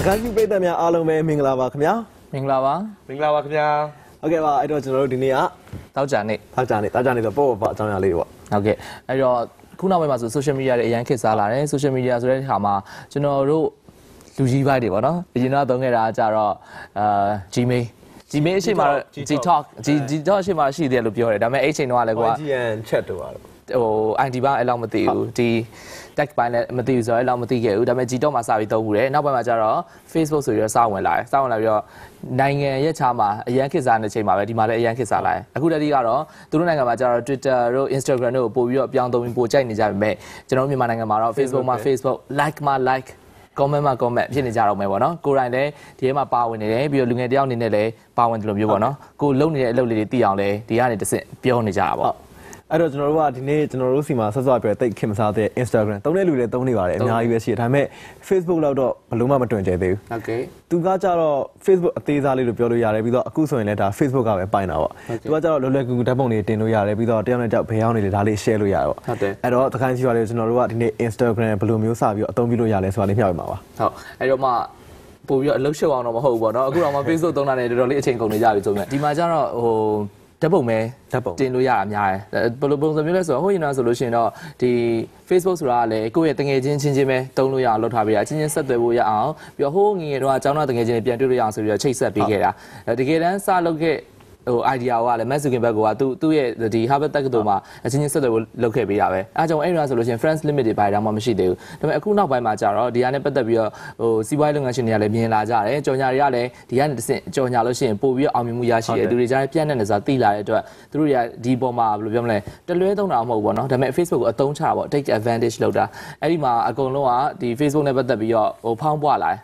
ကိုင်းပြည်သက်များအားလုံးပဲမင်္ဂလာပါခင်ဗျာမင်္ဂလာပါမင်္ဂလာပါခင်ဗျာဟုတ်ကဲ့ပါအဲ့တော့ကျွန်တော်တို့ဒီနေ့ကတောက်ကြနေ့ဆိုပေါ့ပေါ့အကြောင်းအရာလေးပေါ့ဟုတ်ကဲ့အဲ့တော့ခုနောက်ပိုင်းမှာဆို social media တွေအရန်ခေတ်စားလာတယ် social media ဆိုတဲ့အခါမှာကျွန်တော်တို့လူကြီးပိုင်းတွေပေါ့နော်အရင်တော့သုံးခဲ့တာကြတော့Gmail အရှိမှာ Gtalk အရှိမှာရှိတယ်လို့ပြောတယ်ဒါပေမဲ့အဲ့ချိန်တော့လည်းကွာ GN chat တို့ပါတော့ဟို ID ဘာအဲ့လောက်မသိဘူးဒီ tag ပိုင်းလည်းမသိဘူးဆိုတော့အဲ့လောက်မသိခဲ့ဘူးဒါပေမဲ့ Gtalk မှာစပြီးသုံးမှုတယ်နောက်ပိုင်းမှာကျတော့ Facebook ဆိုပြီးတော့စဝင်လာပြီးတော့နိုင်ငံရဲ့ခြားမှာအရန်ခေတ်စားနေချိန်မှာပဲဒီမှာလည်းအရန်ခေတ်စားလာတယ်အခုတည်းကတော့သူတို့နိုင်ငံမှာကျတော့ Twitter တို့ Instagram တို့ပို့ပြီးတော့ပြောင်းသုံးပြီးပို့ကြိုက်နေကြပြီမဲ့ကျွန်တော်မြန်မာနိုင်ငံမှာတော့ Facebook မှာ Facebook like comment မှာ comment ဖြစ်နေကြတော့မယ်ပေါ့နော်ကိုယ်တိုင်လည်းဒီထဲမှာပါဝင်နေတယ်ပြီးတော့လူငယ်တယောက်အနေနဲ့လည်းပါဝင်တယ်လို့မျိုးပေါ့နော်ကိုလုံနေတဲ့အလုပ်လေးတွေသိအောင်လဲဒီကနေတစ်ဆင့်ပြောနေကြတာပေါ့အဲ့တော့ကျွန်တော်တို့ကဒီနေ့ကျွန်တော်တို့စီမှာဆော့ဆော့ပြောတိတ်ခင်မစားတဲ့ Instagram သုံးတဲ့လူတွေသုံးနေပါတယ်အများကြီးပဲရှိတယ်ဒါပေမဲ့ Facebook လောက်တော့ဘလို့မှမတွင်ကျဲသေးဘူးဟုတ်ကဲ့သူကကြတော့ Facebook အသေးစားလေးလို့ပြောလို့ရတယ်ပြီးတော့အခုဆိုရင်လည်းဒါ Facebook ကပဲပိုင်တာပေါ့သူကကြတော့လွယ်လွယ်ကူကူဓာတ်ပုံတွေတင်လို့ရတယ်ပြီးတော့တယောက်နဲ့တယောက်ဘယ်ရောက်နေလဲဒါလေး share လို့ရတယ်ပေါ့ဟုတ်တယ်အဲ့တော့တခိုင်းစီပါတယ်ကျွန်တော်တို့ကဒီနေ့ Instagram ဘယ်လိုမျိုးစပြီးတော့အသုံးပြုလို့ရလဲဆိုတာလေးမျှဝေမှာပါဟုတ်အဲ့တော့မှပို့ပြီးတော့အလုပ်ရှုပ်အောင်တော့မဟုတ်ဘူးပေါ့နော်အခုတော့မှ Facebook သုံးတာနဲ့တော်တော်လေးအချိန်ကုန်နေကြပြီဆိုမှဒီမှာကျတော့ဓာတ်ပုံပဲတင်လို့ရတာများတယ်ဘယ်လိုပုံစံမျိုးလဲဆိုတော့ဟိုရင်တော့ဆိုလို့ရှိရင်တော့ဒီ Facebook ဆိုတာကလည်းကိုယ့်ရဲ့တငယ်ချင်းချင်းပဲတုံးလို့ရအောင်လုပ်ထားပေးတာချင်းဆက်သွယ်ဖို့ရအောင်ပြီးတော့ဟိုငငယ်တော့အကြောင်းတော့တငယ်ချင်းတွေပြန်တွေ့လို့ရအောင်ဆိုပြီးတော့ချိတ်ဆက်ပေးခဲ့တာတကယ်တမ်းစလုပ်ခဲ့ဟို idea ကလည်း Mark Zuckerberg ကသူ့ရဲ့ဒီ Harvard တက္ကသိုလ်မှာအချင်းချင်းဆက်သွယ်ဖို့လုပ်ခဲ့ပေးတာပဲအဲအကြောင်းအဲ့ဒါဆိုလို့ရှိရင် friends limit တွေဘာမှမရှိသေးဘူးဒါပေမဲ့အခုနောက်ပိုင်းမှာကျတော့ဒီဟာနဲ့ပတ်သက်ပြီးတော့ဟိုစီးပွားရေးလုပ်ငန်းရှင်တွေကလည်းမြင်လာကြတယ်ကြော်ညာတွေကလည်းဒီကနေတစ်ဆင့်ကြော်ညာလို့ရှိရင်ပို့ပြီးအောင်မြင်မှုရရှိတယ်သူတွေကြားပြန့်တဲ့နေစားသိလာတဲ့အတွက်သူတို့တွေကဒီပေါ်မှာဘယ်လိုပြောမလဲတလွဲသုံးတာမဟုတ်ဘူးပေါ့နော်ဒါပေမဲ့ Facebook ကိုအသုံးချတာပေါ့ take advantage လုပ်တာအဲ့ဒီမှာအကုန်လုံးကဒီ Facebook နဲ့ပတ်သက်ပြီးတော့ဟိုဖောင်းပွားလာ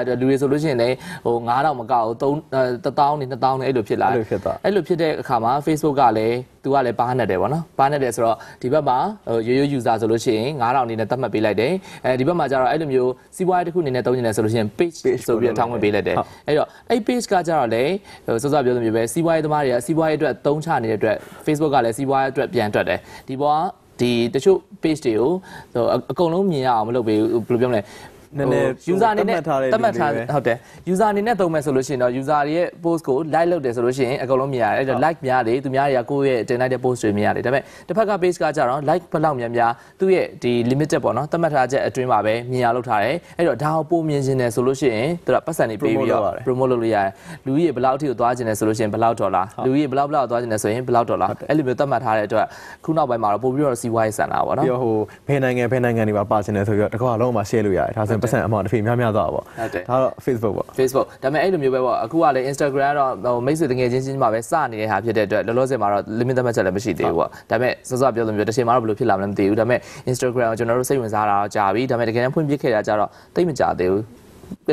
တဲ့လူတွေဆိုလို့ရှိရင်လည်းဟို9000မကောက်ဘူး1000နဲ့2000နဲ့အဲ့လိုဖြစ်လာတယ်အဲ့လိုဖြစ်တဲ့အခါမှာ Facebook ကလည်းသူကလည်းပါးနေတယ်ပေါ့နော်ပါးနေတယ်ဆိုတော့ဒီဘက်မှာရိုးရိုး user ဆိုလို့ရှိရင်9000အနေနဲ့သတ်မှတ်ပေးလိုက်တယ်အဲဒီဘက်မှာကျတော့အဲ့လိုမျိုးစီးပွားရေးတစ်ခုအနေနဲ့သုံးနေတယ်ဆိုလို့ရှိရင် page ဆိုပြီးတော့ထောင်းဝင်ပေးလိုက်တယ်အဲ့တော့အဲ့ page ကကျတော့လေစောစောပြောသလိုမျိုးပဲစီးပွားရေးသမားတွေကစီးပွားရေးအတွက်သုံးချနေတဲ့အတွက် Facebook ကလည်းစီးပွားရေးအတွက်ပြန်တွက်တယ်ဒီပေါ်ကဒီတချို့ page တွေကိုအကုန်လုံးမြင်ရအောင်မလုပ်ပေးဘူးဘယ်လိုပြောမလဲနည်းနည်း user အနေနဲ့သတ်မှတ်ထားဟုတ်တယ် user အနေနဲ့သုံးမယ်ဆိုလို့ရှိရင်တော့ user ရဲ့ post ကို like လုပ်တယ်ဆိုလို့ရှိရင်အကုန်လုံးမြင်ရတယ်အဲ့တော့ like များတယ်သူများတွေကကိုယ့်ရဲ့တင်လိုက်တဲ့ post တွေမြင်ရတယ်ဒါပေမဲ့တစ်ဖက်က page ကကြတော့ like ဘယ်လောက်များသူ့ရဲ့ဒီ limited ပေါ့နော်သတ်မှတ်ထားချက်အတွင်းမှာပဲမြင်ရလုပ်ထားတယ်အဲ့တော့ဒါကိုပိုမြင်ခြင်းတယ်ဆိုလို့ရှိရင်သူကပတ်စံနေပေးပြီးတော့ promote လုပ်လို့ရတယ်လူကြီးဘယ်လောက်အထိကိုသွားခြင်းတယ်ဆိုလို့ရှိရင်ဘယ်လောက်ဒေါ်လာလူကြီးဘယ်လောက်သွားခြင်းတယ်ဆိုရင်ဘယ်လောက်ဒေါ်လာအဲ့လိုမျိုးသတ်မှတ်ထားတဲ့အတွက်ခုနောက်ပိုင်းမှာတော့ပို့ပြီးတော့စီးပွားရေးစံတာပေါ့နော်ပြီးတော့ဟိုဘယ်နိုင်ငံတွေပါခြင်းတယ်ဆိုပြီးတော့တစ်ခါလုံးမှာ share လို့ရတယ်ဒါဆိုရင်ပတ်စံအမောင်တစ်ဖေများသွားပါပေါ့ဒါတော့ Facebook ပေါ့ Facebook ဒါပေမဲ့အဲ့လိုမျိုးပဲပေါ့အခုကလည်း Instagram တော့ဟိုမိတ်ဆွေတငယ်ချင်းမှာပဲစနေတဲ့ဟာဖြစ်တဲ့အတွက်လောလောဆယ်မှာတော့ limit သတ်မှတ်ချက်လည်းမရှိသေးဘူးပေါ့ဒါပေမဲ့စောစောပြောလို့မျိုးတစ်ချိန်မှာတော့ဘယ်လိုဖြစ်လာမလဲမသိဘူးဒါပေမဲ့ Instagram ကိုကျွန်တော်တို့စိတ်ဝင်စားတာတော့ကြာပြီဒါပေမဲ့တကယ်တမ်းဖွင့်ပြခဲ့တာကြတော့တိတ်မကြသေးဘူး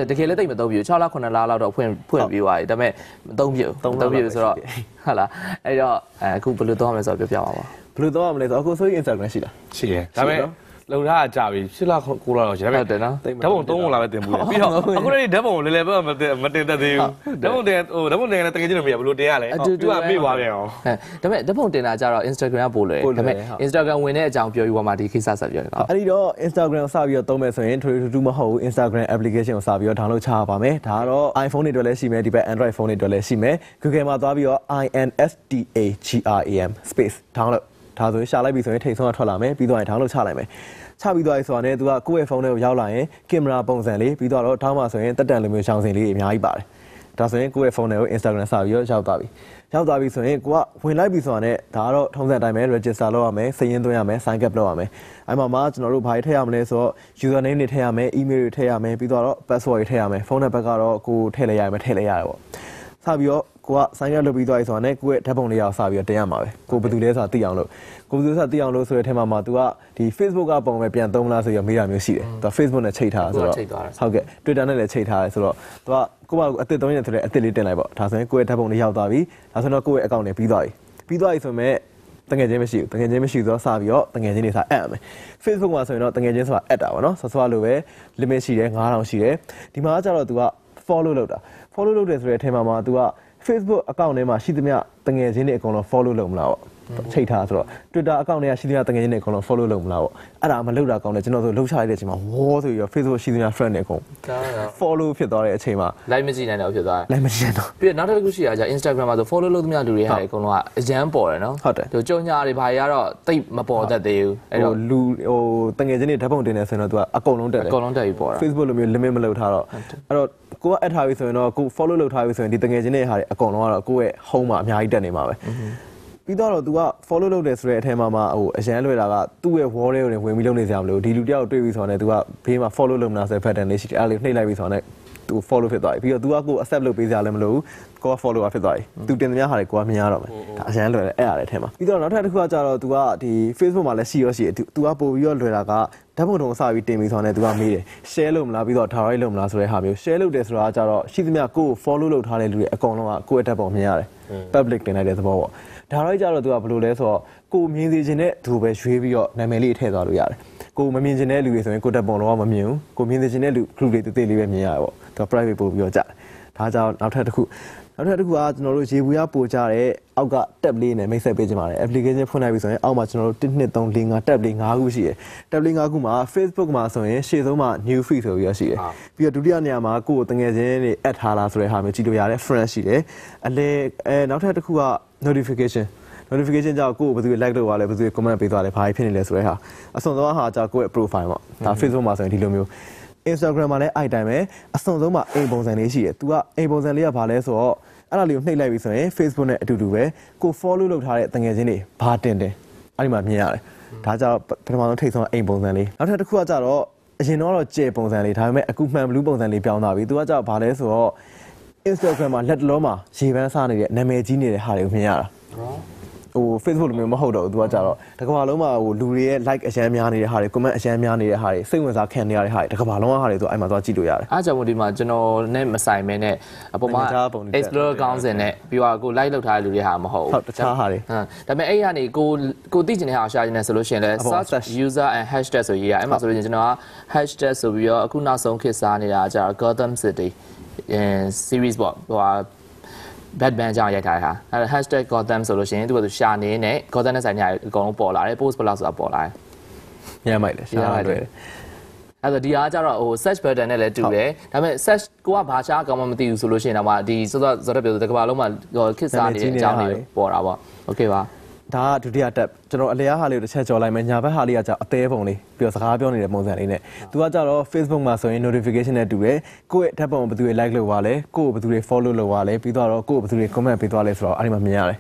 တကယ်လည်းတိတ်မသုံးပြဘူး6လ9လလောက်တော့ဖွင့်ပြီးသွားပြီဒါပေမဲ့မသုံးပြဘူးဆိုတော့ဟုတ်လားအဲ့တော့အခုဘယ်လိုသုံးရမလဲဆိုတော့ပြောပြပါပါဘယ်လိုသုံးရမလဲဆိုတော့အခုဆိုရင် Instagram ရှိလားရှိတယ်ဒါပေမဲ့လုံထားကြပြီ8လ9လတော့ရှိတယ်ဒါပေမဲ့ဓာတ်ပုံ3ပုံလာပဲတင်ဘူးပြီးတော့အခုလည်းဓာတ်ပုံလဲလဲပဲမတင်တတ်သေးဘူးဓာတ်ပုံတင်လည်းတကယ်ချင်းမရဘယ်လိုတင်ရလဲသူကမေ့သွားပြန်အောင်ဒါပေမဲ့ဓာတ်ပုံတင်တာကြတော့ Instagram ကပို့လွယ်ဒါပေမဲ့ Instagram ဝင်တဲ့အကြောင်းပြောပြီးမှဒီကိစ္စဆက်ပြောရအောင်အဲ့ဒီတော့ Instagram စပြီးတော့သုံးမယ်ဆိုရင်ထူးမဟုတ်ဘူး Instagram application ကိုစပြီးတော့ download ချရပါမယ်ဒါကတော့ iPhone တွေအတွက်လည်းရှိမယ်ဒီဘက် Android phone တွေအတွက်လည်းရှိမယ် Google မှာသွားပြီးတော့ instagram space downloadဒါဆိုရင်ရှာလိုက်ပြီဆိုရင်ထိတ်ဆုံးကထွက်လာမယ်ပြီးတော့download ချလိုက်မယ်ချပြီးသွားပြီဆိုတာနဲ့သူကကိုယ့်ရဲ့ဖုန်းထဲကိုရောက်လာရင်ကင်မရာပုံစံလေးပြီးတော့ထောင်းမှာဆိုရင်တက်တန်လိုမျိုးရှောင်းစင်လေးအများကြီးပါတယ်ဒါဆိုရင်ကိုယ့်ရဲ့ဖုန်းထဲကို Instagram စပြီးတော့ရောက်သွားပြီဆိုရင်ကိုကဝင်လိုက်ပြီဆိုတာနဲ့ဒါကတော့ထုံးစံအတိုင်းပဲ register လုပ်ရမယ်စာရင်းသွင်းရမယ် sign up လုပ်ရမယ်အဲ့မှာကျွန်တော်တို့ဘာတွေထည့်ရမလဲဆိုတော့ user name တွေထည့်ရမယ် email တွေထည့်ရမယ်ပြီးတော့ password တွေထည့်ရမယ်ဖုန်းနံပါတ်ကတော့ကိုထည့်လိုက်ရမယ်ထည့်လိုက်ရတယ်ပေါ့စပြီးတော့ကိုက sign up လုပ်ပြီးသွားပြီဆိုတာနဲ့ကိုယ့်ရဲ့ဓာတ်ပုံလေးရအောင်စပြီးတော့တင်ရမှာပဲကိုဘယ်သူလဲဆိုတာသိအောင်လို့ကိုဘယ်သူဆိုတာသိအောင်လို့ဆိုတဲ့အထက်မှာ तू ကဒီ Facebook ကပုံပဲပြန်သုံးလားဆိုပြီးမေးတာမျိုးရှိတယ် तू Facebook နဲ့ချိန်ထားတာဆိုတော့ဟုတ်ကဲ့ Twitter နဲ့လည်းချိန်ထားတယ်ဆိုတော့ तू ကကိုယ့်ဘာအသစ်သုံးရဆိုတဲ့အသစ်လေးတင်လိုက်ပေါ့ဒါဆိုရင်ကိုယ့်ရဲ့ဓာတ်ပုံလေးရောက်သွားပြီဒါဆိုတော့ကိုယ့်ရဲ့ account နဲ့ပြီးသွားပြီဆိုမဲ့တကယ်ချင်းမရှိဆိုတော့စပြီးတော့တကယ်ချင်းတွေစအပ်ရမယ် Facebook မှာဆိုရင်တော့တကယ်ချင်းဆိုတာအပ်တာပေါ့နော်ဆော့လိုပဲ limit ရှိတယ်9000ရှိတယ်ဒီမှာကျတော့ तू က follow လုပ်တယ်ဆိုတဲ့အထက်မှာ तू ကFacebook account ထဲမှာရှိသမျှတငယ်ချင်းတွေအကုန်လုံး follow လုပ်မလားပေါ့ ချိတ်ထားဆိုတော့ Twitter account တွေကရှိသမျှတကယ်ချင်းတွေအကုန်လုံး follow လုပ်မလားပေါ့အဲ့ဒါမလုပ်တာကောင်းတယ်ကျွန်တော်ဆိုလှုပ်ရှားလိုက်တဲ့အချိန်မှာဝေါ်ဆိုပြီးတော့ Facebook ရှိသမျှ friend တွေအကုန် follow ဖြစ်သွားတဲ့အချိန်မှာ like မကြည့်နိုင်တော့ဖြစ်သွားတယ် like မကြည့်နိုင်တော့ပြီးတော့နောက်တစ်ခုရှိတာကြာ Instagram မှာဆို follow လုပ်သမျှလူတွေဟာအကုန်လုံးကအရန်ပေါ်တယ်နော်ဟုတ်တယ်သူကြောင်ညာတွေဘာတွေကတော့တိတ်မပေါ်တတ်သေးဘူးအဲ့တော့လူတကယ်ချင်းတွေဓာတ်ပုံတင်နေဆိုရင်တော့သူကအကုန်လုံးတက်တယ်အကုန်လုံးတက်ပြီးပေါ်တာ Facebook လိုမျိုး limit မလုပ်ထားတော့အဲ့တော့ကိုက add ထားပြီဆိုရင်တော့ကို follow လုပ်ထားပြီဆိုရင်ဒီတကယ်ချင်းတွေဟာတွေအကုန်လုံးကတော့ကိုယ့်ရဲ့ home မှာအများကြီးတက်နေမှာပဲပြီးတော့သူက follow လုပ်တယ်ဆိုတဲ့အထက်မှာအရန်လွယ်တာကသူ့ရဲ့ wall တွေကိုဝင်ပြီးလုပ်နေကြမလို့ဒီလူတယောက်တွေ့ပြီဆိုတော့သူကဘေးမှာ follow လုပ်မလားဆိုတဲ့ pattern လေးရှိတယ်အဲ့လေးနှိပ်လိုက်ပြီဆိုတော့သူ follow ဖြစ်သွားပြီပြီးတော့သူကကို accept လုပ်ပေးကြလည်းမလို့ကိုက follow ဖြစ်သွားပြီသူတင်သမျှဟာတွေကိုကမြင်ရတော့မယ်ဒါအရန်လွယ်တယ်အဲ့အထဲမှာပြီးတော့နောက်ထပ်တစ်ခုကကြတော့သူကဒီ Facebook မှာလည်းရှိရသူကပို့ပြီးတော့လွယ်တာကဓာတ်ပုံတုံးစပြီးတင်ပြီးဆိုတော့သူကမေးတယ် share လုပ်မလားပြီးတော့ direct လုပ်မလားဆိုတဲ့ဟာမျိုး share လုပ်တယ်ဆိုတာကကြတော့ရှိသမျှကို follow လုပ်ထားတဲ့လူတွေအကုန်လုံးကကိုယ့်ရဲ့ဓာတ်ပုံမြင်ရတယ် public တင်လိုက်တဲ့သဘောပေါ့ဒါရိုက်ကြတော့သူကဘယ်လိုလဲဆိုတော့ကိုမြင်စေချင်တဲ့သူပဲရွေးပြီးတော့နာမည်လေးထည့်သွားလို့ရတယ်ကိုမမြင်ချင်တဲ့လူတွေဆိုရင်ကိုတက်ပုံတော့မမြင်ဘူးကိုမြင်စေချင်တဲ့လူ group တွေတေးလေးပဲမြင်ရတယ်ပေါ့သူက private ပို့ပြီးတော့ကြာဒါကြောင့်နောက်ထပ်တစ်ခုကကျွန်တော်တို့ရေဘူးရပို့ကြတဲ့အောက်က tab လေးနဲ့မိတ်ဆက်ပေးကြပါမယ် application ဖွင့်လိုက်ပြီဆိုရင်အောက်မှာကျွန်တော်တို့1 2 3 4 5 tab လေး5ခုရှိတယ် tab လေး5ခုမှာ Facebook မှာဆိုရင်ရှေ့ဆုံးမှာ new feed ဆိုပြီးတော့ရှိတယ်ပြီးတော့ဒုတိယနေရာမှာကိုယ်တငယ်ချင်းတွေ add ထားလားဆိုတဲ့ဟာမျိုးကြည့်လို့ရတယ် friend ရှိတယ်အလဲနောက်ထပ်တစ်ခုက notification ကြောင့်ကိုယ်ဘယ်သူ like လုပ်သွားလဲဘယ်သူ comment ပေးသွားလဲဘာဖြစ်နေလဲဆိုတဲ့ဟာအစွန်ဆုံးဟာကြောင့်ကိုယ့်ရဲ့ profile ပေါ့ဒါ Facebook မှာဆိုရင်ဒီလိုမျိုး Instagram မှာလည်းအဲ့တိုင်းပဲအစွန်ဆုံးမှာအိမ်ပုံစံလေးရှိတယ် तू ကအိမ်ပုံစံလေးကဘာလဲဆိုတော့အဲ့ဒါလေးကိုနှိပ်လိုက်ပြီဆိုရင် Facebook နဲ့အတူတူပဲကို follow လုပ်ထားတဲ့တငယ်ချင်းတွေဘာတင်အဲ့ဒီမှာမြင်ရတယ်ဒါကြောင့်ပထမဆုံးထိတ်ဆုံးအိမ်ပုံစံလေးနောက်ထပ်တစ်ခုကကြတော့အရင်တော့ကျဲပုံစံလေးဒါပေမဲ့အခုမှန် blue ပုံစံလေးပြောင်းသွားပြီ तू ကကြောင့်ဘာလဲဆိုတော့ Instagram မှာလက်တလုံးမှာရေပန်းစားနေတဲ့နာမည်ကြီးနေတဲ့ဟာတွေကိုမြင်ရတာFacebook လိုမျိုးမဟုတ်တော့ဘူးသူကကြတော့တကဘာလုံးမှာလူတွေရဲ့ like အရန်များနေတဲ့ဟာတွေ comment အရန်များနေတဲ့ဟာတွေစိတ်ဝင်စားခံနေရတဲ့ဟာတွေတကဘာလုံးကဟာတွေဆိုအဲ့မှာသွားကြည့်လို့ရတယ်အားကြောင့်ဒီမှာကျွန်တော်နဲ့မဆိုင်မဲနဲ့အပေါ်မှာ explore ကောင်းစင်နဲ့ပြီးတော့ကို like လုပ်ထားတဲ့လူတွေဟာမဟုတ်ဘူးတခြားဟာတွေဒါပေမဲ့အဲ့ရနေကိုသိချင်တဲ့ဟာရှာချင်တယ်ဆိုလို့ရှိရင်လည်း search user and hashtag ဆိုရေးရအဲ့မှာဆိုလို့ကျွန်တော်က hashtag ဆိုပြီးတော့အခုနောက်ဆုံးခေတ်စားနေတာကြတော့ Gotham City series ပေါ့ဟိုBatman ကြောင့်ရိုက်ထားတာအဲ့ဒါ #Gotham ဆိုလို့ရှိရင်သူကသူရှာနေနဲ့ Gotham နဲ့ဆိုင်နေအကုန်လုံးပေါ်လာတယ် post ဘလောက်ဆိုတာပေါ်လာတယ်ညမိုက်လေရှာလိုက်တယ်အဲ့ဒါဒီအားကျတော့search button နဲ့လည်းတူတယ်ဒါပေမဲ့ search ကိုကဘာရှာကောင်းမှမသိဘူးဆိုလို့ရှိရင်တော့ဒီစောစောပြောတဲ့ကမ္ဘာလုံးမှာခစ်စားနေတဲ့အကြောင်းတွေပေါ်တာပေါ့โอเคပါဒါကဒုတိယ tab ကျွန်တော်အလျားဟာလေးကိုတစ်ချက်ကြော်လိုက်မယ်ညာဘက်ဟာလေးကကြာအသေးပုံလေးပြီးတော့စကားပြောနေတဲ့ပုံစံလေးနဲ့သူကကြတော့ Facebook မှာဆိုရင် notification နဲ့တူတယ်ကိုယ့်ရဲ့ tab ပုံကိုဘယ်သူတွေ like လုပ်သွားလဲကိုယ့်ကိုဘယ်သူတွေ follow လုပ်သွားလဲပြီးတော့ကိုယ့်ကိုဘယ်သူတွေ comment ပေးသွားလဲဆိုတော့အဲ့ဒီမှာမြင်ရတယ်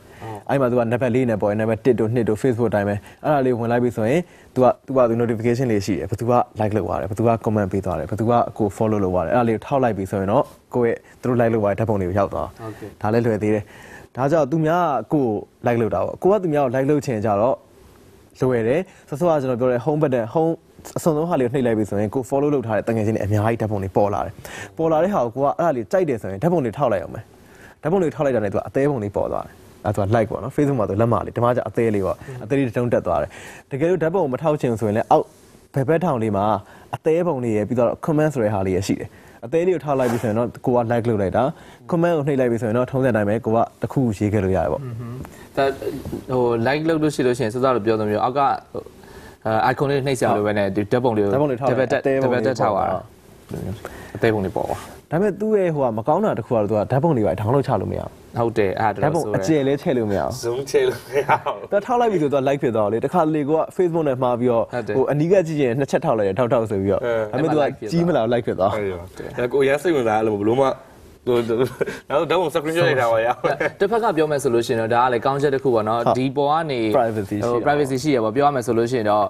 အဲ့မှာသူက number လေးနဲ့ပေါ်နံပါတ်1တို့2တို့ Facebook တိုင်းပဲအဲ့ဒါလေးဝင်လိုက်ပြီဆိုရင်သူက notification လေးရှိတယ်ဘယ်သူက like လုပ်သွားတယ်ဘယ်သူက comment ပေးသွားတယ်ဘယ်သူကကို follow လုပ်သွားတယ်အဲ့ဒါလေးကိုထောက်လိုက်ပြီဆိုရင်တော့ကိုယ့်ရဲ့သူတို့ like လုပ်သွားတဲ့ tab ပုံတွေကိုရောက်သွားဒါလည်းလွယ်သေးတယ်ဒါကြောင့်သူများကို like လုပ်တာပေါ့ကိုကသူများကို like လုပ်ချင်ကြတော့လွယ်တယ်ဆောစောကကျွန်တော်ပြောတဲ့ home button home အစွန်ဆုံးဟာလေးကိုနှိပ်လိုက်ပြီဆိုရင်ကို follow လုပ်ထားတဲ့တငယ်ချင်းတွေအများကြီးဓာတ်ပုံတွေပေါ်လာတယ်ပေါ်လာတဲ့ဟာကိုကအဲ့ဒါလေးကြိုက်တယ်ဆိုရင်ဓာတ်ပုံတွေထောက်လိုက်အောင်မယ်ဓာတ်ပုံတွေထောက်လိုက်တာနဲ့သူကအသေးပုံလေးပေါ်သွားတယ်အဲ့ဒါ like ပေါ့နော် Facebook မှာသူလက်မလေးဒီမှာကျအသေးလေးပေါ့အသေးလေးတုံးတက်သွားတယ်တကယ်လို့ဓာတ်ပုံကိုမထောက်ချင်ဆိုရင်လည်းအောက်ဘယ်ဘက်ထောင်လေးမှာအသေးပုံလေးရပြီးတော့ comment ဆိုတဲ့ဟာလေးရရှိတယ်အသေးလေးကိုထားလိုက်ပြီဆိုရင်တော့ကိုက like လုပ်လိုက်တာ comment ကိုနှိပ်လိုက်ပြီဆိုရင်တော့ထုံးစံတိုင်းပဲကိုကတစ်ခုရေးခဲ့လို့ရတယ်ပေါ့ဒါlike လုပ်လို့ရှိလို့ရှိရင်စောစောလိုပြောသလိုမျိုးအောက်ကicon လေးနှိပ်စရာလိုပဲနဲ့ဒီဓာတ်ပုံလေးကိုတပတ်တက်ထားပါအသေးပုံလေးပေါ်ပါဒါပေမဲ့သူ့ရဲ့ဟိုကမကောင်းတာတစ်ခုကတော့သူကဓာတ်ပုံတွေပါ download ချလို့မရဘူးဟုတ်တယ်အဲ့ဒါဓာတ်ပုံအကျယ်လဲထည့်လို့မရဘူး zoom ထည့်လို့မရဘူးသူထောက်လိုက်ပြီဆိုတော့ like ဖြစ်သွားလေတခါလေကိုက Facebook နဲ့မှားပြီးတော့ဟိုအနီးကကြည့်ရင်နှစ်ချက်ထောက်လိုက်တယ်ထောက်ဆိုပြီးတော့ဒါပေမဲ့သူကကြီးမလား like ဖြစ်သွားတယ်ကိုရမ်းစိတ်ဝင်စားလို့ဘလို့မှနောက်တော့ screen shot နေတာပါရတစ်ဖက်ကပြောမယ်ဆိုလို့ရှိရင်တော့ဒါကလည်းကောင်းချက်တစ်ခုပေါ့နော်ဒီပေါ်ကနေ privacy ရှိရပေါ့ပြောရမယ်ဆိုလို့ရှိရင်တော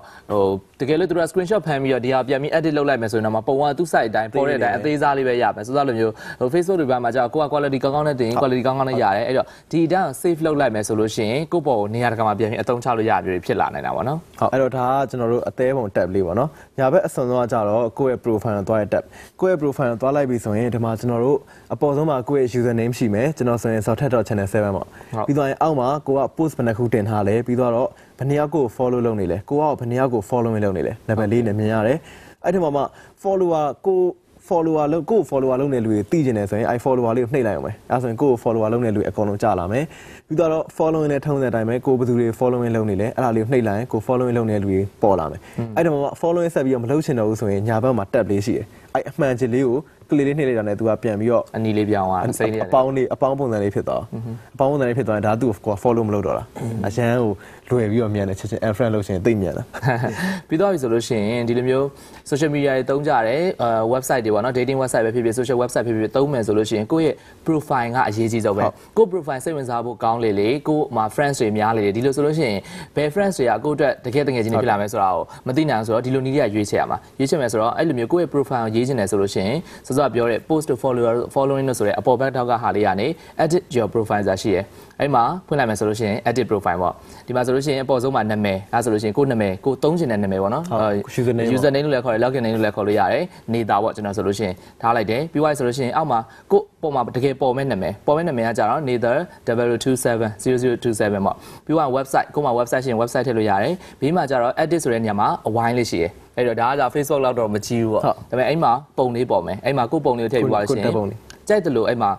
့တကယ်လို့သူက screenshot ဖမ်းပြီးတော့ဒီဟာပြန်ပြီး edit လုပ်လိုက်မယ်ဆိုရင်တော့ပုံကသူ့ site အတိုင်းပေါ်တဲ့အတိုင်းအသေးစားလေးပဲရမယ်ဆိုတော့လိုမျိုးFacebook တွေဘက်မှာကျတော့ကိုက quality ကောင်းကောင်းနဲ့တင် quality ကောင်းကောင်းနဲ့ရတယ်အဲ့တော့ဒီအတိုင်း save လုပ်လိုက်မယ်ဆိုလို့ရှိရင်ကိုယ့်ပေါ်ကိုနေရာတကာမှာပြန်ပြီးအသုံးချလို့ရမျိုးဖြစ်လာနိုင်တာပေါ့နော်ဟုတ်အဲ့တော့ဒါကကျွန်တော်တို့အသေးပုံ tab လေးပေါ့နော်ညာဘက်အစွန်ဆုံးကကြတော့ကိုယ့်ရဲ့ profile ကိုသွားတဲ့ tab ကိုယ့်ရဲ့ profile ကိုသွားလိုက်ပြီဆိုရင်ဒီမှာကျွန်တော်တို့အပေါ်ဆုံးမှာကိုယ့်ရဲ့ user name ရှိမယ်ကျွန်တော်ဆိုရင် Southhead.channel 7ပေါ့ပြီးတော့အောက်မှာကိုက post ဘယ်နှခုတင်ထားလဲပြီးတော့ဘယ်နှယောက်ကို follow လုပ်နေလဲကိုကဘယ်နှယောက်ကို follow လုပ်နေလဲ level လေးနဲ့မြင်ရတယ်အဲ့ဒီမှာမှ follower ကို follower လုံးကို follower လုံးတဲ့လူတွေသိကျင်တယ်ဆိုရင် follower လေးကိုနှိပ်လိုက်အောင်ပဲအဲဆိုရင်ကို follower လုံးတဲ့လူတွေအကုန်လုံးကြာလာမယ်ပြီးတော့ following နဲ့ထုံးတဲ့အတိုင်းပဲကိုဘယ်သူတွေ following လုံးနေလဲအဲ့ဒါလေးကိုနှိပ်လိုက်ရင်ကို following လုံးတဲ့လူတွေပေါ်လာမယ်အဲ့ဒါမှ following ဆက်ပြီးတော့မလုပ်ချင်တော့ဘူးဆိုရင်ညာဘက်မှာ tab လေးရှိတယ်အဲ့အမှန်ချင်လေးကိုကလေးလေးနှိပ်လိုက်တာနဲ့ तू ကပြန်ပြီးတော့အနီလေးပြောင်းသွားစိတ်လေးအပေါင်းပုံစံလေးဖြစ်သွားအပေါင်းပုံစံလေးဖြစ်သွားရင်ဒါ तू ကို follow မလုပ်တော့တာအရန်ကိုလွယ်ပြီးတော့မြန်တယ်ချက်ချင်း unfriend လုပ်ရှင်သိမြန်တာပြီးတော့ပြီဆိုလို့ရှိရင်ဒီလိုမျိုး social media တွေသုံးကြတယ်website တွေပေါ့နော် dating website ပဲဖြစ်ဖြစ် social website ဖြစ်ဖြစ်သုံးမယ်ဆိုလို့ရှိရင်ကိုယ့်ရဲ့ profile ကအရေးကြီးဆုံးပဲကိုယ့် profile စိတ်ဝင်စားဖို့ကောင်းလေလေကိုယ့်မှာ friends တွေများလေလေဒီလိုဆိုလို့ရှိရင်ဘယ် friends တွေကကိုယ့်အတွက်တကယ်တကယ်ချင်းဖြစ်လာမယ်ဆိုတာကိုမသိနိုင်ဆိုတော့ဒီလိုနည်းတွေကရွေးချယ်ရမှာရွေးချယ်မယ်ဆိုတော့အဲ့လိုမျိုးကိုယ့်ရဲ့ profile ကိုရေးချင်တယ်ဆိုလို့ရှိရင်စောစောပြောတဲ့ post to following လို့ဆိုတဲ့အပေါ်ဘက်ထောက်ကဟာလေးကနေ edit your profile ဆိုတာရှိရယ်အဲ့မှာဖွင့်လိုက်မယ်ဆိုလို့ရှိရင် edit profile ပေါ့ဒီမှာဆိုလို့ရှိရင်အပေါ်ဆုံးမှာနာမည်အဲဆိုလို့ရှိရင်ကိုယ့်နာမည်ကိုသုံးချင်တဲ့နာမည်ပေါ့နော် user name လို့လည်းခေါ်တယ် login name လို့လည်းခေါ်လို့ရတယ်နေတာပေါ့ကျွန်တော်ဆိုလို့ရှိရင်ထားလိုက်တယ်ပြီးသွားဆိုလို့ရှိရင်အောက်မှာကိုပုံမှာတကယ်ပေါ်မဲ့နာမည်ကကြတော့ nether 0027 ပေါ့ပြီးသွား website ကိုမှာ website ရှင် website ထည့်လို့ရတယ်ပြီးမှကြတော့ edit ဆိုတဲ့နေရာမှာအဝိုင်းလေးရှိရယ်အဲ့တော့ဒါက Facebook လောက်တော့မကြည့်ဘူးပေါ့ဒါပေမဲ့အဲ့မှာပုံလေးပေါ်မယ်အဲ့မှာကိုပုံလေးကိုထည့်ပြီးသွားလို့ရှိရင်ကြိုက်တယ်လို့အဲ့မှာ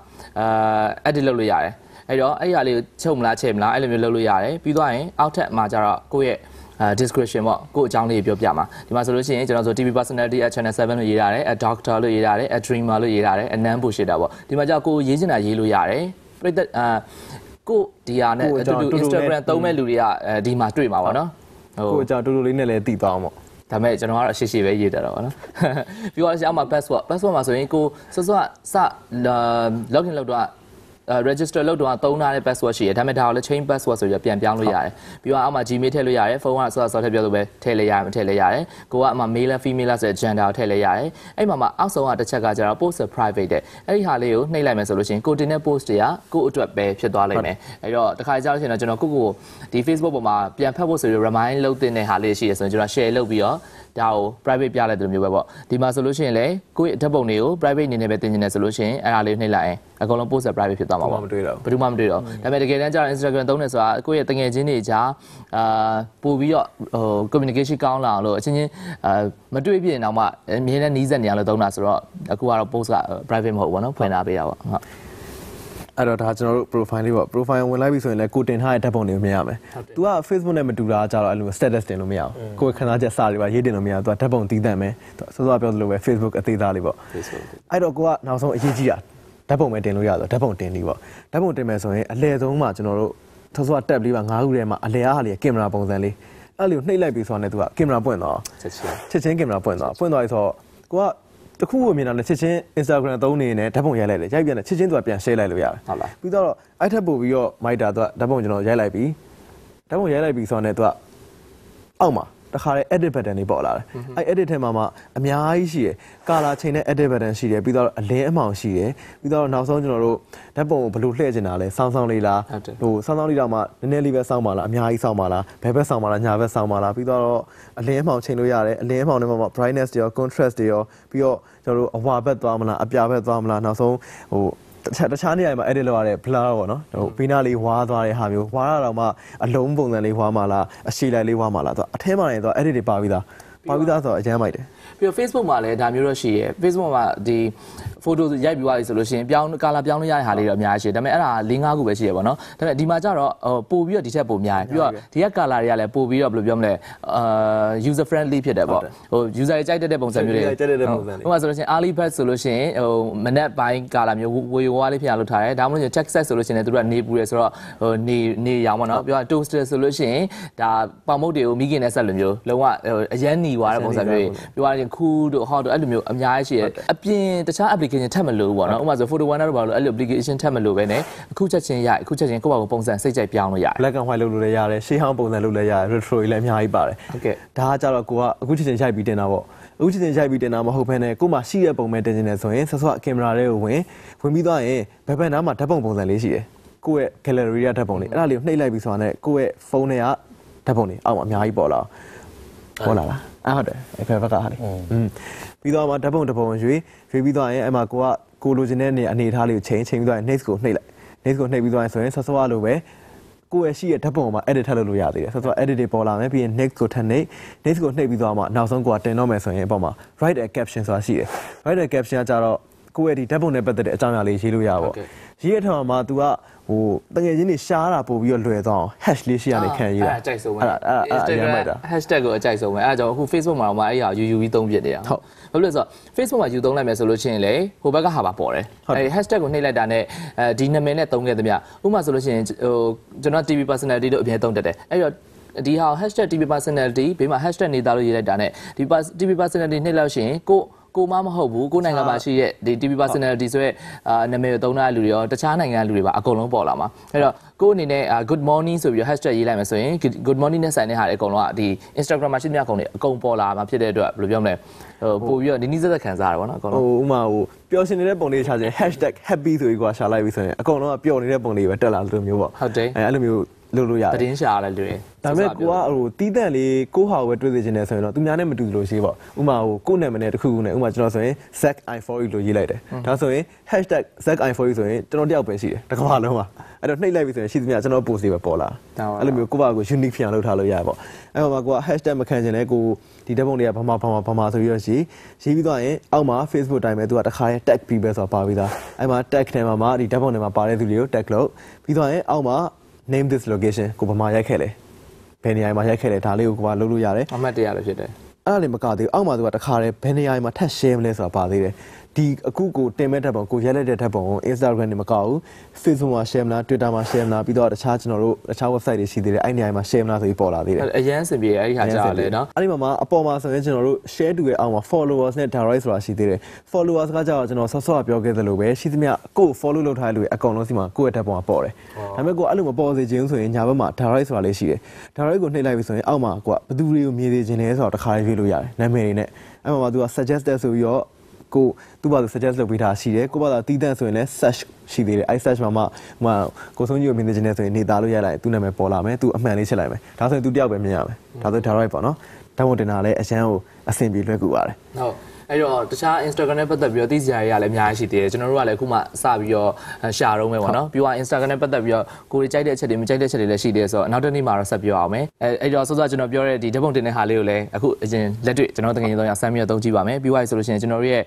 edit လုပ်လို့ရတယ်အဲ့တော့အဲ့ရလေးကိုချုပ်မလားချဲ့မလားအဲ့လိုမျိုးလုပ်လို့ရတယ်ပြီးသွားရင်အောက်ထပ်မှာကျတော့ကိုယ့်ရဲ့ description ပေါ့ကိုယ့်အကြောင်းလေးပြောပြမှာဒီမှာဆိုလို့ရှိရင်ကျွန်တော်ဆို TV personality at channel 7လို့ရေးရတယ် at doctor လို့ရေးရတယ် at dreamer လို့ရေးရတယ် at nan bullshit ပေါ့ဒီမှာကျတော့ကိုရေးချင်တာရေးလို့ရတယ်ပြိတ္တကိုဒီဟာနဲ့အတူတူ Instagram သုံးမဲ့လူတွေကဒီမှာတွေ့မှာပေါ့နော်ကိုအကြောင်းတူတူလေးနဲ့လည်းတည်သွားအောင်ပေါ့ဒါပေမဲ့ကျွန်တော်ကတော့ရှေ့ရှေ့ပဲရေးတတ်တော့ဗောနော်ပြီးတော့အောက်မှာ password မှာဆိုရင်ကိုစောစောစ login လုပ်တော့register လုပ်တော့သုံးထားတဲ့ password ရှိတယ်ဒါပေမဲ့ဒါကိုလည်း change password ဆိုပြီးပြန်ပြောင်းလို့ရတယ်ပြီးတော့အောက်မှာ Gmail ထည့်လို့ရတယ်ဖုန်းကဆော့ထည့်ပြောလို့ပဲထည့်လိုက်ရမထည့်လိုက်ရတယ်ကိုကအမှ male female ဆိုတဲ့ gender ကိုထည့်လိုက်ရတယ်အဲ့မှာအောက်ဆုံးကတစ်ချက်ကကျတော့ post private တဲ့အဲ့ဒီဟာလေးကိုနှိပ်လိုက်မယ်ဆိုလို့ရှိရင်ကိုတင်တဲ့ post တွေကကိုအတွက်ပဲဖြစ်သွားလိမ့်မယ်အဲ့တော့တစ်ခါကြာလို့ရှိရင်တော့ကျွန်တော်ကိုဒီ Facebook ပေါ်မှာပြန်ဖတ်ဖို့ဆိုပြီး remind လုပ်တဲ့ဟာလေးရှိရဆိုရင်ကျွန်တော် share လုပ်ပြီးတော့ဒါကို private ပြလိုက်တယ်လို့မျိုးပဲပေါ့ဒီမှာဆိုလို့ရှိရင်လေကိုယ့်ဓာတ်ပုံတွေကို private အနေနဲ့ပဲတင်နေတယ်ဆိုလို့ရှိရင်အဲ့ဒါလေးနှိပ်လိုက်ရင်အကုန်လုံး post private ဖြစ်သွားမှာပေါ့မတွေ့တော့ဘယ်သူမှမတွေ့တော့ဒါပေမဲ့တကယ်တမ်းကျတော့ Instagram သုံးနေဆိုတာကိုယ့်ရဲ့တငယ်ချင်းတွေကြားပို့ပြီးတော့communication ကောင်းလာအောင်လို့အချင်းချင်းမတွေ့ပြရင်တော့မှအမြဲတမ်းနီးစပ်နေအောင်လို့သုံးတာဆိုတော့အခုကတော့ post က private မဟုတ်ဘူးပေါ့နော်ဖွင့်ထားပေးတာပေါ့ဟုတ်အဲ့တော့ဒါကျွန်တော်တို့ profile လေးပေါ့ profile ဝင်လိုက်ပြီဆိုရင်လည်းကိုတင်ထားတဲ့ဓာတ်ပုံတွေကိုမြင်ရမယ်။ तू က Facebook နဲ့မတူတာကြတော့အဲ့လို status တင်လို့မရဘူး။ကိုယ်ခဏချက်စာတွေပါရေးတင်လို့မရဘူး။ तू ကဓာတ်ပုံတည်တတ်မယ်။ စောစောပြောသလိုပဲ Facebook အသေးသားလေးပေါ့။အဲ့တော့ကိုကနောက်ဆုံးအရေးကြီးတာဓာတ်ပုံပဲတင်လို့ရဆိုဓာတ်ပုံတင်ပြီးပေါ့။ဓာတ်ပုံတင်မယ်ဆိုရင်အလဲဆုံးမှာကျွန်တော်တို့စောစော tab လေးပါ9ခုထဲမှာအလဲအားဟာလေးကင်မရာပုံစံလေးအဲ့လိုနှိပ်လိုက်ပြီဆိုတော့ तू ကကင်မရာပွင့်သွားချက်ချင်းကင်မရာပွင့်သွားပြီဆိုတော့ကိုကတခုကိုမြင်တာနဲ့ချက်ချင်း Instagram သုံးနေနဲ့ဓာတ်ပုံရိုက်လိုက်တယ်ရိုက်ပြန်တယ်ချက်ချင်းသူကပြန် share လိုက်လို့ရတယ်ဟုတ်လားပြီးတော့အဲ့ထက်ပို့ပြီးတော့ Miter သူကဓာတ်ပုံကျွန်တော်ရိုက်လိုက်ပြီဓာတ်ပုံရိုက်လိုက်ပြီဆိုတော့ तू ကအောက်မှာတခါလေ edit button လေးပေါ်လာတယ်အဲ့ edit ထဲမှာအများကြီးရှိတယ် color ချိန်နဲ့ edit button ရှိတယ်ပြီးတော့အလင်းအမှောင်ရှိတယ်ပြီးတော့နောက်ဆုံးကျွန်တော်တို့ဓာတ်ပုံကိုဘယ်လိုလှည့်ချင်တာလဲစောင်းလေးလားဟိုစောင်းလေးတော့မှနည်းနည်းလေးပဲစောင်းပါလားအများကြီးစောင်းပါလားဘယ်ဘက်စောင်းပါလားညာဘက်စောင်းပါလားပြီးတော့အလင်းအမှောင်ချိန်လို့ရတယ်အလင်းအမှောင်ထဲမှာ brightness တွေရော contrast တွေရောပြီးတော့ကျွန်တော်တို့အဝါဘက်သွားမလားအပြာဘက်သွားမလားနောက်ဆုံးဟိုတခြားနေရာမှာ edit လုပ်ရတဲ့ blur ပေါ့နော်ဟိုဘေးနားလေးဝါးသွားတဲ့ဟာမျိုးဝါးရတော့မှအလုံးပုံစံလေးဝါးမှလားအရှည်လိုက်လေးဝါးမှလားသူအထဲမှာနေတော့ edit တွေပါပြီးသားဆိုတော့အကျမ်းမိုက်တယ်ပြီးတော့ Facebook မှာလည်းဒါမျိုးတော့ရှိရယ် Facebook မှာဒီ photo ရိုက်ပြီးသွားပြီဆိုလို့ရှိရင်ပြောင်း color ပြောင်းလို့ရတဲ့ဟာလေးတော့အများကြီးရှိတယ်ဒါပေမဲ့အဲ့ဒါ၄၅ခုပဲရှိရယ်ပေါ့နော်ဒါပေမဲ့ဒီမှာကျတော့ပို့ပြီးတော့ဒီထက်ပိုများတယ်ပြီးတော့ဒီက color တွေကလည်းပို့ပြီးတော့ဘယ်လိုပြောမလဲuser friendly ဖြစ်တယ်ပေါ့ဟို user တွေကြိုက်တဲ့ပုံစံမျိုးတွေကြိုက်တဲ့ပုံစံတွေဟိုမှာဆိုလို့ရှိရင် early bird ဆိုလို့ရှိရင်ဟိုမနက်ပိုင်း color မျိုးဝေဝါးလေးဖြစ်အောင်လုပ်ထားတယ်ဒါမှမဟုတ် check set ဆိုလို့ရှိရင်လည်းသူတို့ကနေပူတယ်ဆိုတော့ဟိုနေရောင်ပေါ့နော်ပြီးတော့ toaster ဆိုလို့ရှိရင်ဒါပေါင်မုတ်တွေကိုမိခင်နဲ့ဆက်လိုမျိုးလုံးဝအရန်หนีသွားတဲ့ပုံစံမျိုးပြီးတော့ cool တို့ hot တို့အဲ့လိုမျိုးအများကြီးရှိတယ်အပြင်တခြား application ထပ်မလို့ပေါ့နော်ဥပမာဆို photo one တို့ဘာလို့အဲ့လို application ထပ်မလို့ပဲနဲ့အခုချက်ချင်းရအခုချက်ချင်းကိုယ့်ဘာကိုပုံစံစိတ်ကြိုက်ပြောင်းလို့ရတယ် black and white လုပ်လို့လည်းရတယ်ရှေးဟောင်းပုံစံလုပ်လည်းရတယ် retro တွေလည်းအများကြီးပါတယ်ဟုတ်ကဲ့ဒါကကြတော့ကိုကအခုချက်ချင်းရိုက်ပြီးတင်တာပေါ့အခုချက်ချင်းရိုက်ပြီးတင်တာမဟုတ်ဘဲနဲ့ကိုမှရှိတဲ့ပုံပဲတင်နေတယ်ဆိုရင်ဆော့ကင်မရာလေးကိုဝင်ပြီးသွားရင်ဘယ်ဘက်နားမှာဓာတ်ပုံပုံစံလေးရှိတယ်ကိုယ့်ရဲ့ gallery ရဓာတ်ပုံလေးအဲ့ဒါလေးကိုနှိပ်လိုက်ပြီးဆိုတာနဲ့ကိုယ့်ရဲ့ဖုန်းထဲကဓာတ်ပုံလေးအောက်မှာအများကြီးပေါ်လာဟုတ်လားဟုတ်တယ်အဲ့ဘက်ကဟာလေးပြီးတော့မှဓာတ်ပုံရွေးပြီးသွားရင်အဲ့မှာကိုလိုချင်တဲ့အနေအထားလေးကိုချိန်ပြီးသွားရင် next ကိုနှိပ်လိုက် next ကိုနှိပ်ပြီးသွားရင်ဆိုရင်ဆော့လိုပဲ ကိုယ့်ရဲ့ရှိရဲ့ဓာတ်ပုံမှာ edit ထပ်လုပ်လို့ရသေးတယ်ဆိုတော့ edit တွေပေါ်လာမယ်ပြီးရင် next ကိုထပ်နှိပ် next ကိုနှိပ်ပြီးသွားမှနောက်ဆုံးကိုတင်တော့မယ်ဆိုရင်အပေါ်မှာ write a caption ဆိုတာရှိတယ် write a caption ကကြတော့ကိုယ့်ရဲ့ဒီဓာတ်ပုံနဲ့ပတ်သက်တဲ့အကြောင်းအရာလေးရေးလို့ရပါပေါ့ရေးရထားမှာ तू ကဟိုတကယ်ချင်းနေရှားတာပို့ပြီးတော့လွယ်သွားအောင် hash လေးရှိရနေခံရေးတာအဲ့ဒါအကြိုက်ဆုံးပဲ Instagram hashtag ကိုအကြိုက်ဆုံးပဲအဲ့ဒါကြောင့်အခု Facebook မှာတော့အဲ့ဟာယူပြီးသုံးပြနေတာဟုတ်ဘာလို့လဲဆိုတော့ Facebook မှာယူသုံးလိုက်မယ်ဆိုလို့ရှိရင်လေဟိုဘက်ကဟာပါပေါ်တယ်အဲ့ hashtag ကိုနှိပ်လိုက်တာနဲ့ဒီနာမည်နဲ့သုံးခဲ့သမျှဥပမာဆိုလို့ရှိရင်ဟိုကျွန်တော် TV personality လို့အမြဲသုံးတတ်တယ်အဲ့တော့ဒီဟာ #TV personality ဘေးမှာ hashtag နေသားလို့ရေးလိုက်တာနဲ့ဒီ TV personality နှိပ်လို့ရှိရင်ကိုမမဟုတ်ဘူးကိုနိုင်ငံမှာရှိတဲ့ဒီ TV personality ဆိုရဲနာမည်ကိုသုံးတဲ့လူတွေရောတခြားနိုင်ငံလူတွေပါအကုန်လုံးပေါ်လာမှာအဲ့တော့ကိုအနေနဲ့ good morning ဆိုပြီးတော့ hashtag ရေးလိုက်မယ်ဆိုရင် good morning နဲ့ဆိုင်တဲ့ဟာတွေအကုန်လုံးကဒီ Instagram မှာရှိသမျှအကုန်တွေအကုန်ပေါ်လာမှာဖြစ်တဲ့အတွက်ဘယ်လိုပြောမလဲပို့ပြီးတော့နီးစက်ခံစားရတယ်ဗောနော်အကုန်လုံးဟိုဥမာဟိုပျော်ရှင်နေတဲ့ပုံလေးချခြင်း #happy ဆိုပြီးကွာရှာလိုက်ပြီဆိုရင်အကုန်လုံးကပျော်နေတဲ့ပုံလေးပဲတက်လာလို့မျိုးပေါ့ဟုတ်တယ်အဲ့လိုမျိုးလုပ်လို့ရတယ်တင်းရှာရတယ်လူတွေဒါပေမဲ့ကိုကဟိုတီးတန့်လေးကိုဟာကိုပဲတွေးသိချင်တယ်ဆိုရင်တော့သူများနဲ့မတူလို့ရှိပေါ့ဥမာဟိုကိုနာမည်နဲ့တစ်ခုခုနဲ့ဥမာကျွန်တော်ဆိုရင် ZI4E လို့ရေးလိုက်တယ်ဒါဆိုရင် #ZI4E ဆိုရင်ကျွန်တော်တယောက်ပဲရှိတယ်တစ်ကမ္ဘာလုံးမှာအဲ့တော့နှိပ်လိုက်ပြီဆိုရင်ရှိသမျှကျွန်တော် post တွေပဲပေါ်လာအဲ့လိုမျိုးကိုယ့်ဘာကို unique ဖြစ်အောင်လုပ်ထားလို့ရပါပေါ့အဲ့မှာကိုက hashtag မခံချင်လဲကိုဒီဓာတ်ပုံတွေကဘာမှဆိုပြီးတော့ရေးပြီးသွားရင်အောက်မှာ Facebook တိုင်းပဲသူကတစ်ခါရဲ tag ပြီးပဲဆိုတာပါပြီးသားအဲ့မှာ tag ထဲမှာဒီဓာတ်ပုံတွေမှာပါတဲ့သူတွေကို tag လုပ်ပြီးသွားရင်အောက်မှာ name this location ကိုဘာမှရိုက်ခဲ့လဲဘယ်နေရာမှာရိုက်ခဲ့လဲဒါလေးကိုဘာလုပ်လို့ရတယ်အမှတ်တရလည်းဖြစ်တယ်အဲ့ဒါလေးမကသေးဘူးအောက်မှာသူကတစ်ခါရဲဘယ်နေရာမှာထပ် share မလဲဆိုတာပါသေးတယ်ဒီအခုကိုတင်မဲ့ဓာတ်ပုံကိုရိုက်လိုက်တဲ့ဓာတ်ပုံကို Instagram နဲ့မကောက်ဘူး Facebook မှာ share မလား Twitter မှာ share မလားပြီးတော့တခြားကျွန်တော်တို့တခြား website တွေရှိသေးတယ်အဲ့နေရာမှာ share မလားဆိုပြီးပေါ်လာသေးတယ်အရန်စင်ပြေအဲ့ဒီဟာကြာလေနော်အဲ့ဒီမှာအပေါ်မှာဆိုရင်ကျွန်တော်တို့ share တူရဲ့အောက်မှာ followers နဲ့ direct ဆိုတာရှိသေးတယ် followers ကကြာတော့ကျွန်တော်ဆော့ပြောခဲ့သလိုပဲရှိသမျှကို follow လုပ်ထားတဲ့လူတွေအကုန်လုံးစီမှာကိုယ့်ရဲ့ဓာတ်ပုံကပေါ်တယ်ဒါပေမဲ့ကိုအဲ့လိုမပေါ်စေချင်ဆိုရင်ညာဘက်မှာ direct ဆိုတာလေးရှိတယ် direct ကိုနှိပ်လိုက်ပြီဆိုရင်အောက်မှာကိုကဘယ်သူတွေကိုမြင်နေခြင်းလဲဆိုတော့တစ်ခါရွေးလို့ရတယ်နာမည်တွေနဲ့အဲ့မှာသူက suggested ဆိုပြီးတော့ကိုသူ့ဘာလို့ suggest လုပ်ပေးတာရှိတယ်ကိုဘာသာတီးတန့်ဆိုရင်လည်း search ရှိသေးတယ်အဲ့ search မှာကိုဆုံးကြီးကိုမြင်နေခြင်းနဲ့ဆိုရင်နေသားလို့ရလိုက်သူ့နာမည်ပေါ်လာမယ်သူအမှန်လေးချက်လိုက်မယ်ဒါဆိုရင်သူတယောက်ပဲမြင်ရမယ်ဒါဆို direct ပေါ့နော်ဓာတ်ပုံတင်တာလည်းအရန်ကိုအဆင်ပြေလွယ်ကူပါတယ်ဟုတ်အဲ့တော့တခြား Instagram နဲ့ပတ်သက်ပြီးတော့သိစရာတွေကလည်းအများကြီးရှိသေးတယ်ကျွန်တော်တို့ကလည်းအခုမှစပြီးတော့ရှာတော့မယ်ပေါ့နော်ပြီးတော့ Instagram နဲ့ပတ်သက်ပြီးတော့ကိုယ်ကြိုက်တဲ့အချက်တွေမကြိုက်တဲ့အချက်တွေလည်းရှိသေးတယ်ဆိုတော့နောက်တစ်နေ့မှာတော့ဆက်ပြောအောင်မယ်အဲ့တော့စောစောကျွန်တော်ပြောတဲ့ဒီဓာတ်ပုံတင်တဲ့ဟာလေးကိုလည်းအခုအရင်လက်တွေ့ကျွန်တော်တကယ်ရင်တော့ဆမ်းပြီးတော့သုံးကြည့်ပါမယ်ပြီးသွားပြီဆိုလို့ရှိရင်ကျွန်တော်တို့ရဲ့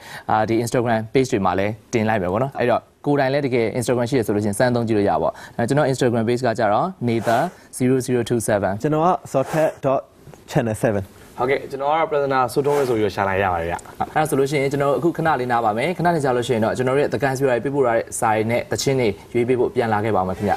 ဒီ Instagram page တွေမှာလည်းတင်လိုက်မယ်ပေါ့နော်အဲ့တော့ကိုယ်တိုင်လည်းတကယ် Instagram ရှိရဆိုလို့ရှိရင်စမ်းသုံးကြည့်လို့ရပါပေါ့ကျွန်တော် Instagram page ကကြတော့ nathan0027ကျွန်တော်က socket.channel 7ဟုတ်ကဲ့ကျွန်တော်ကတော့ Prisoner ဆိုတုံးလေးဆိုပြီးတော့ရှာလိုက်ရပါတယ်ဗျအဲ့ဒါဆိုလို့ရှိရင်ကျွန်တော်အခုခဏလေးနားပါမယ်ခဏလေးကြာလို့ရှိရင်တော့ကျွန်တော်ရဲ့ The Guns ပြရပြပို့ရတဲ့စာရင်းနဲ့တချင်းတွေရွေးပေးဖို့ပြန်လာခဲ့ပါမယ်ခင်ဗျ